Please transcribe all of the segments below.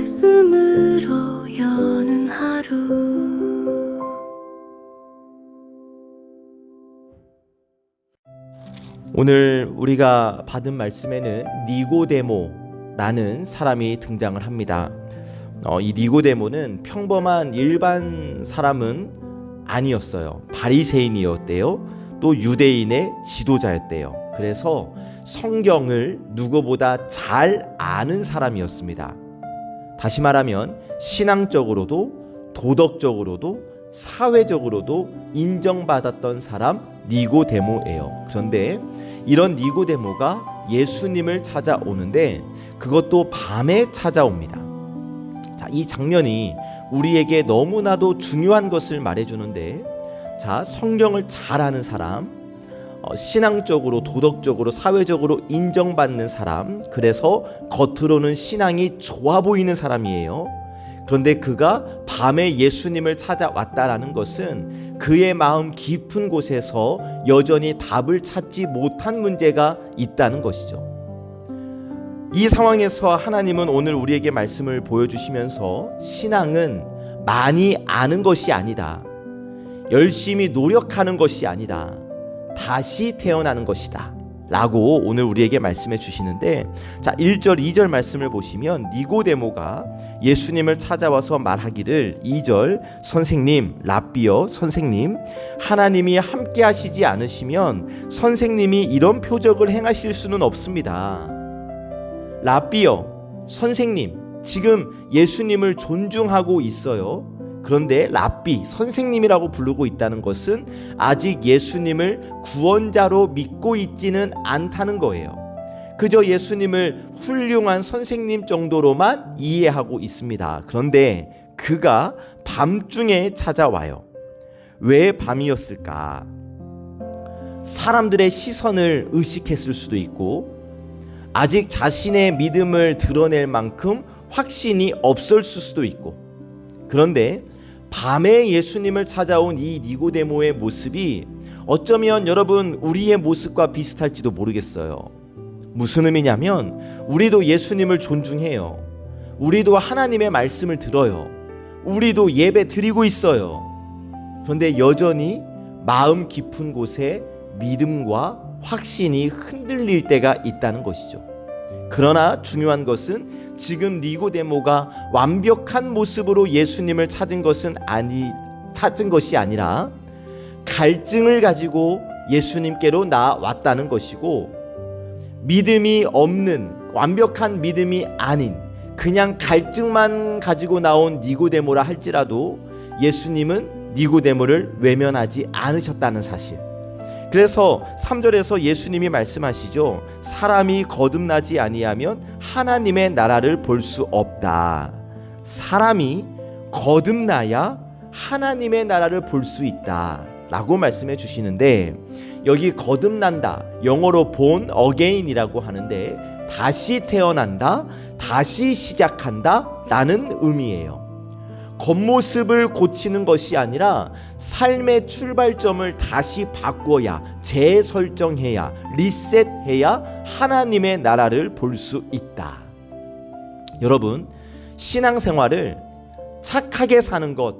말씀으로 여는 하루. 오늘 우리가 받은 말씀에는 니고데모라는 사람이 등장을 합니다. 이 니고데모는 평범한 일반 사람은 아니었어요. 바리새인이었대요. 또 유대인의 지도자였대요. 그래서 성경을 누구보다 잘 아는 사람이었습니다. 다시 말하면 신앙적으로도 도덕적으로도 사회적으로도 인정받았던 사람 니고데모예요. 그런데 이런 니고데모가 예수님을 찾아오는데 그것도 밤에 찾아옵니다. 자, 이 장면이 우리에게 너무나도 중요한 것을 말해주는데, 자, 성경을 잘 아는 사람, 신앙적으로 도덕적으로 사회적으로 인정받는 사람, 그래서 겉으로는 신앙이 좋아 보이는 사람이에요. 그런데 그가 밤에 예수님을 찾아왔다라는 것은 그의 마음 깊은 곳에서 여전히 답을 찾지 못한 문제가 있다는 것이죠. 이 상황에서 하나님은 오늘 우리에게 말씀을 보여주시면서 신앙은 많이 아는 것이 아니다, 열심히 노력하는 것이 아니다, 다시 태어나는 것이다 라고 오늘 우리에게 말씀해 주시는데, 자, 1절 2절 말씀을 보시면 니고데모가 예수님을 찾아와서 말하기를 2절 선생님, 랍비여 선생님, 하나님이 함께 하시지 않으시면 선생님이 이런 표적을 행하실 수는 없습니다. 랍비여 선생님, 지금 예수님을 존중하고 있어요. 그런데 랍비, 선생님이라고 부르고 있다는 것은 아직 예수님을 구원자로 믿고 있지는 않다는 거예요. 그저 예수님을 훌륭한 선생님 정도로만 이해하고 있습니다. 그런데 그가 밤중에 찾아와요. 왜 밤이었을까? 사람들의 시선을 의식했을 수도 있고, 아직 자신의 믿음을 드러낼 만큼 확신이 없었을 수도 있고, 그런데 밤에 예수님을 찾아온 이 니고데모의 모습이 어쩌면 여러분 우리의 모습과 비슷할지도 모르겠어요. 무슨 의미냐면 우리도 예수님을 존중해요. 우리도 하나님의 말씀을 들어요. 우리도 예배 드리고 있어요. 그런데 여전히 마음 깊은 곳에 믿음과 확신이 흔들릴 때가 있다는 것이죠. 그러나 중요한 것은 지금 니고데모가 완벽한 모습으로 예수님을 찾은 것이 아니라 갈증을 가지고 예수님께로 나왔다는 것이고, 믿음이 없는 완벽한 믿음이 아닌 그냥 갈증만 가지고 나온 니고데모라 할지라도 예수님은 니고데모를 외면하지 않으셨다는 사실. 그래서 3절에서 예수님이 말씀하시죠. 사람이 거듭나지 아니하면 하나님의 나라를 볼 수 없다. 사람이 거듭나야 하나님의 나라를 볼 수 있다 라고 말씀해 주시는데, 여기 거듭난다, 영어로 born again이라고 하는데 다시 태어난다, 다시 시작한다 라는 의미예요. 겉모습을 고치는 것이 아니라 삶의 출발점을 다시 바꿔야, 재설정해야, 리셋해야 하나님의 나라를 볼 수 있다. 여러분, 신앙생활을 착하게 사는 것,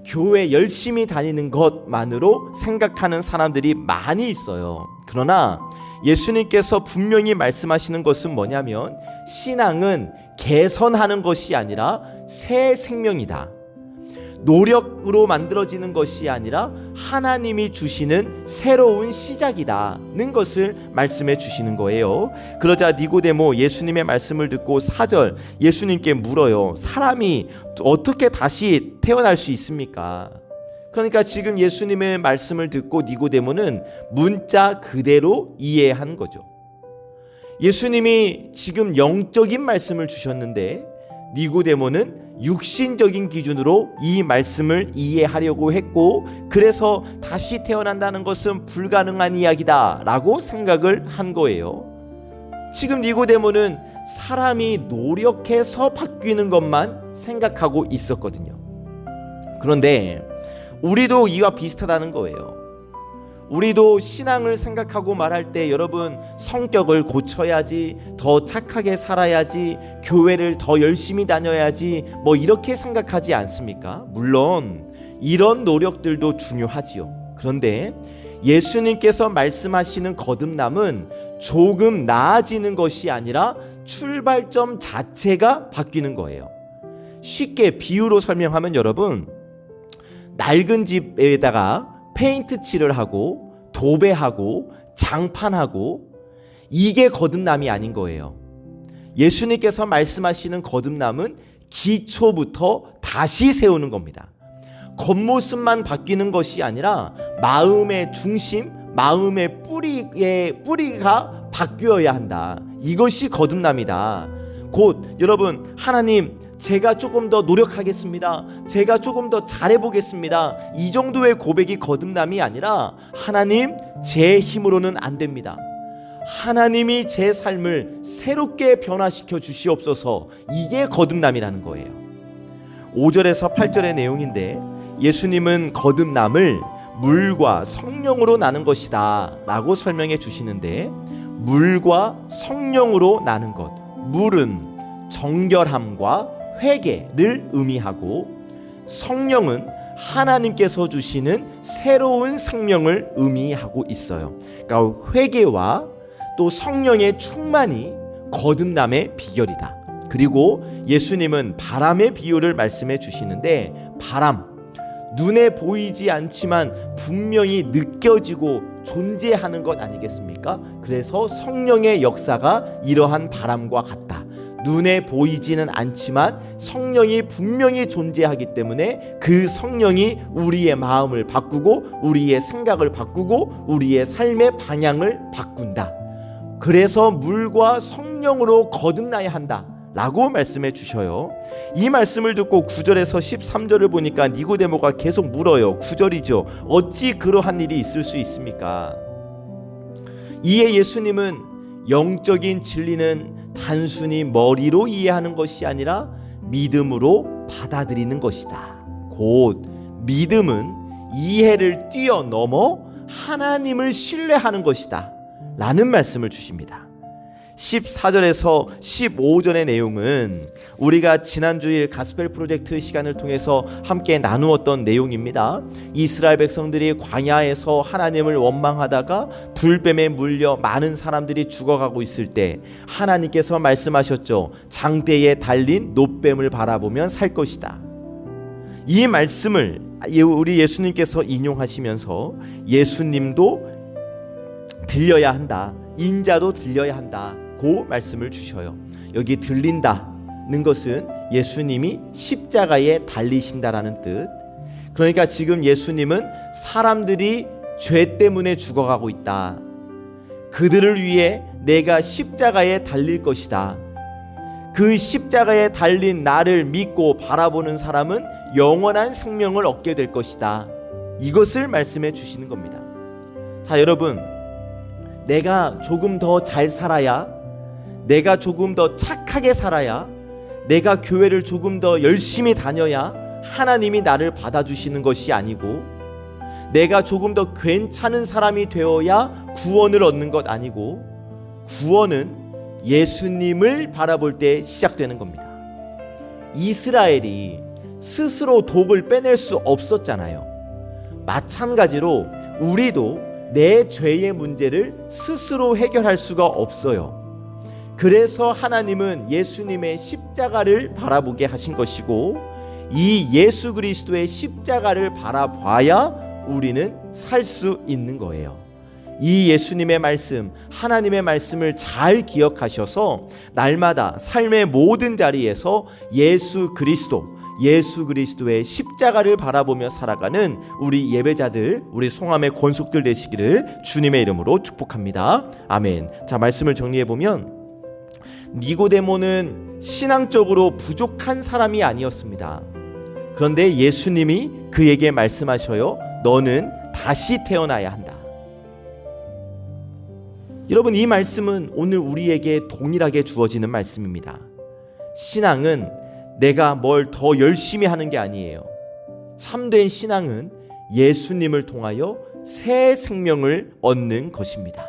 교회 열심히 다니는 것만으로 생각하는 사람들이 많이 있어요. 그러나 예수님께서 분명히 말씀하시는 것은 뭐냐면 신앙은 개선하는 것이 아니라 새 생명이다. 노력으로 만들어지는 것이 아니라 하나님이 주시는 새로운 시작이다는 것을 말씀해 주시는 거예요. 그러자 니고데모 예수님의 말씀을 듣고 4절 예수님께 물어요. 사람이 어떻게 다시 태어날 수 있습니까? 그러니까 지금 예수님의 말씀을 듣고 니고데모는 문자 그대로 이해한 거죠. 예수님이 지금 영적인 말씀을 주셨는데 니고데모는 육신적인 기준으로 이 말씀을 이해하려고 했고, 그래서 다시 태어난다는 것은 불가능한 이야기다 라고 생각을 한 거예요. 지금 니고데모는 사람이 노력해서 바뀌는 것만 생각하고 있었거든요. 그런데 우리도 이와 비슷하다는 거예요. 우리도 신앙을 생각하고 말할 때 여러분 성격을 고쳐야지, 더 착하게 살아야지, 교회를 더 열심히 다녀야지 뭐 이렇게 생각하지 않습니까? 물론 이런 노력들도 중요하지요. 그런데 예수님께서 말씀하시는 거듭남은 조금 나아지는 것이 아니라 출발점 자체가 바뀌는 거예요. 쉽게 비유로 설명하면 여러분, 낡은 집에다가 페인트 칠을 하고 도배하고 장판하고 이게 거듭남이 아닌 거예요. 예수님께서 말씀하시는 거듭남은 기초부터 다시 세우는 겁니다. 겉모습만 바뀌는 것이 아니라 마음의 중심, 마음의 뿌리가 바뀌어야 한다. 이것이 거듭남이다. 곧 여러분, 하나님 제가 조금 더 노력하겠습니다. 제가 조금 더 잘해보겠습니다. 이 정도의 고백이 거듭남이 아니라 하나님 제 힘으로는 안 됩니다. 하나님이 제 삶을 새롭게 변화시켜 주시옵소서. 이게 거듭남이라는 거예요. 5절에서 8절의 내용인데 예수님은 거듭남을 물과 성령으로 나는 것이다 라고 설명해 주시는데, 물과 성령으로 나는 것, 물은 정결함과 회개를 의미하고 성령은 하나님께서 주시는 새로운 생명을 의미하고 있어요. 그러니까 회개와 또 성령의 충만이 거듭남의 비결이다. 그리고 예수님은 바람의 비유를 말씀해 주시는데, 바람, 눈에 보이지 않지만 분명히 느껴지고 존재하는 것 아니겠습니까? 그래서 성령의 역사가 이러한 바람과 같다. 눈에 보이지는 않지만 성령이 분명히 존재하기 때문에 그 성령이 우리의 마음을 바꾸고 우리의 생각을 바꾸고 우리의 삶의 방향을 바꾼다. 그래서 물과 성령으로 거듭나야 한다 라고 말씀해 주셔요. 이 말씀을 듣고 9절에서 13절을 보니까 니고데모가 계속 물어요. 9절이죠. 어찌 그러한 일이 있을 수 있습니까? 이에 예수님은 영적인 진리는 단순히 머리로 이해하는 것이 아니라 믿음으로 받아들이는 것이다. 곧 믿음은 이해를 뛰어넘어 하나님을 신뢰하는 것이다 라는 말씀을 주십니다. 14절에서 15절의 내용은 우리가 지난주일 가스펠 프로젝트 시간을 통해서 함께 나누었던 내용입니다. 이스라엘 백성들이 광야에서 하나님을 원망하다가 불뱀에 물려 많은 사람들이 죽어가고 있을 때 하나님께서 말씀하셨죠. 장대에 달린 놋뱀을 바라보면 살 것이다. 이 말씀을 우리 예수님께서 인용하시면서 예수님도 들려야 한다, 인자도 들려야 한다 고 말씀을 주셔요. 여기 들린다는 것은 예수님이 십자가에 달리신다라는 뜻. 그러니까 지금 예수님은 사람들이 죄 때문에 죽어가고 있다. 그들을 위해 내가 십자가에 달릴 것이다. 그 십자가에 달린 나를 믿고 바라보는 사람은 영원한 생명을 얻게 될 것이다. 이것을 말씀해 주시는 겁니다. 자, 여러분, 내가 조금 더 잘 살아야, 내가 조금 더 착하게 살아야, 내가 교회를 조금 더 열심히 다녀야 하나님이 나를 받아주시는 것이 아니고, 내가 조금 더 괜찮은 사람이 되어야 구원을 얻는 것 아니고, 구원은 예수님을 바라볼 때 시작되는 겁니다. 이스라엘이 스스로 독을 빼낼 수 없었잖아요. 마찬가지로 우리도 내 죄의 문제를 스스로 해결할 수가 없어요. 그래서 하나님은 예수님의 십자가를 바라보게 하신 것이고, 이 예수 그리스도의 십자가를 바라봐야 우리는 살 수 있는 거예요. 이 예수님의 말씀, 하나님의 말씀을 잘 기억하셔서 날마다 삶의 모든 자리에서 예수 그리스도의 십자가를 바라보며 살아가는 우리 예배자들, 우리 송암의 권속들 되시기를 주님의 이름으로 축복합니다. 아멘. 자, 말씀을 정리해보면 니고데모는 신앙적으로 부족한 사람이 아니었습니다. 그런데 예수님이 그에게 말씀하셔요. 너는 다시 태어나야 한다. 여러분, 이 말씀은 오늘 우리에게 동일하게 주어지는 말씀입니다. 신앙은 내가 뭘 더 열심히 하는 게 아니에요. 참된 신앙은 예수님을 통하여 새 생명을 얻는 것입니다.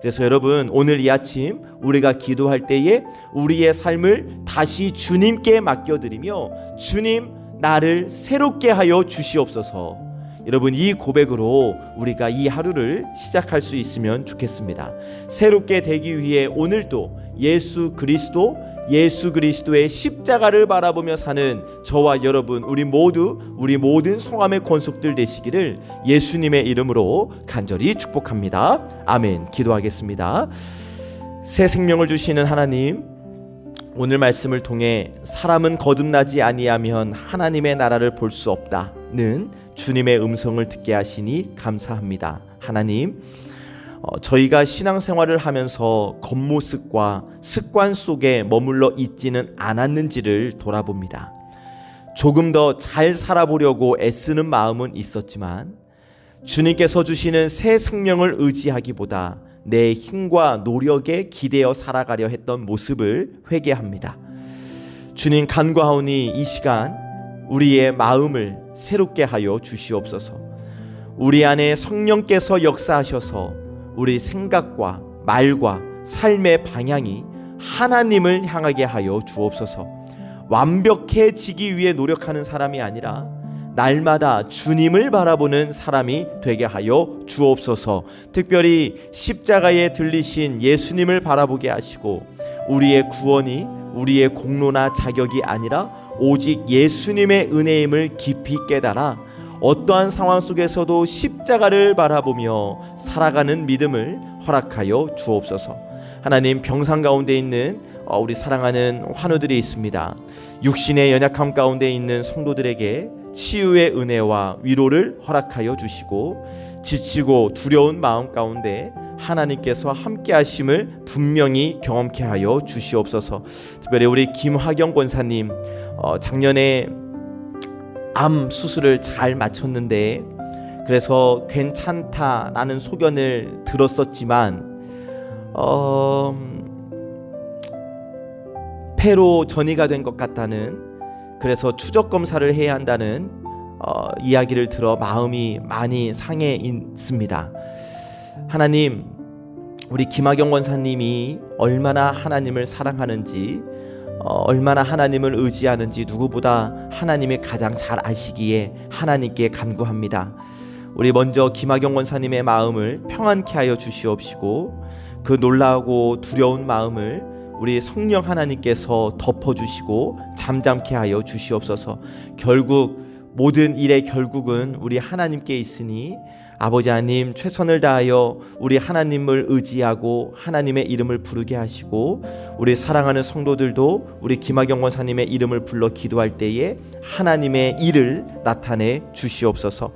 그래서 여러분, 오늘 이 아침 우리가 기도할 때에 우리의 삶을 다시 주님께 맡겨드리며 주님, 나를 새롭게 하여 주시옵소서. 여러분, 이 고백으로 우리가 이 하루를 시작할 수 있으면 좋겠습니다. 새롭게 되기 위해 오늘도 예수 그리스도의 십자가를 바라보며 사는 저와 여러분, 우리 모든 성함의 권속들 되시기를 예수님의 이름으로 간절히 축복합니다. 아멘. 기도하겠습니다. 새 생명을 주시는 하나님, 오늘 말씀을 통해 사람은 거듭나지 아니하면 하나님의 나라를 볼 수 없다는 주님의 음성을 듣게 하시니 감사합니다. 하나님, 저희가 신앙생활을 하면서 겉모습과 습관 속에 머물러 있지는 않았는지를 돌아봅니다. 조금 더 잘 살아보려고 애쓰는 마음은 있었지만 주님께서 주시는 새 생명을 의지하기보다 내 힘과 노력에 기대어 살아가려 했던 모습을 회개합니다. 주님, 간구하오니 이 시간 우리의 마음을 새롭게 하여 주시옵소서. 우리 안에 성령께서 역사하셔서 우리 생각과 말과 삶의 방향이 하나님을 향하게 하여 주옵소서. 완벽해지기 위해 노력하는 사람이 아니라 날마다 주님을 바라보는 사람이 되게 하여 주옵소서. 특별히 십자가에 들리신 예수님을 바라보게 하시고 우리의 구원이 우리의 공로나 자격이 아니라 오직 예수님의 은혜임을 깊이 깨달아 어떠한 상황 속에서도 십자가를 바라보며 살아가는 믿음을 허락하여 주옵소서. 하나님, 병상 가운데 있는 우리 사랑하는 환우들이 있습니다. 육신의 연약함 가운데 있는 성도들에게 치유의 은혜와 위로를 허락하여 주시고 지치고 두려운 마음 가운데 하나님께서 함께 하심을 분명히 경험케 하여 주시옵소서. 특별히 우리 김화경 권사님, 작년에 암 수술을 잘 마쳤는데 그래서 괜찮다라는 소견을 들었었지만 폐로 전이가 된 것 같다는, 그래서 추적 검사를 해야 한다는 이야기를 들어 마음이 많이 상해 있습니다. 하나님, 우리 김학영 권사님이 얼마나 하나님을 사랑하는지, 얼마나 하나님을 의지하는지 누구보다 하나님이 가장 잘 아시기에 하나님께 간구합니다. 우리 먼저 김학영 권사님의 마음을 평안케 하여 주시옵시고 그 놀라고 두려운 마음을 우리 성령 하나님께서 덮어주시고 잠잠케 하여 주시옵소서. 결국 모든 일의 결국은 우리 하나님께 있으니 아버지 하나님, 최선을 다하여 우리 하나님을 의지하고 하나님의 이름을 부르게 하시고 우리 사랑하는 성도들도 우리 김학영 권사님의 이름을 불러 기도할 때에 하나님의 일을 나타내 주시옵소서.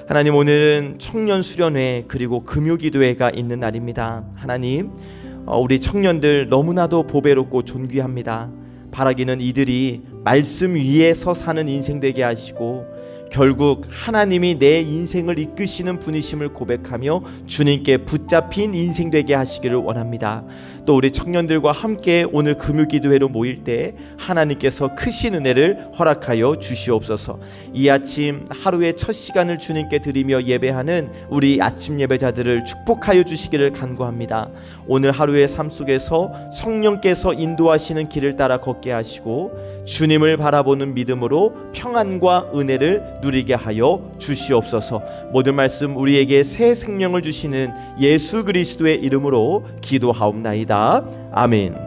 하나님, 오늘은 청년 수련회 그리고 금요기도회가 있는 날입니다. 하나님, 우리 청년들 너무나도 보배롭고 존귀합니다. 바라기는 이들이 말씀 위에서 사는 인생 되게 하시고 결국 하나님이 내 인생을 이끄시는 분이심을 고백하며 주님께 붙잡힌 인생 되게 하시기를 원합니다. 또 우리 청년들과 함께 오늘 금요기도회로 모일 때 하나님께서 크신 은혜를 허락하여 주시옵소서. 이 아침 하루의 첫 시간을 주님께 드리며 예배하는 우리 아침 예배자들을 축복하여 주시기를 간구합니다. 오늘 하루의 삶 속에서 성령께서 인도하시는 길을 따라 걷게 하시고 주님을 바라보는 믿음으로 평안과 은혜를 누리게 하여 주시옵소서. 모든 말씀 우리에게 새 생명을 주시는 예수 그리스도의 이름으로 기도하옵나이다. 아멘.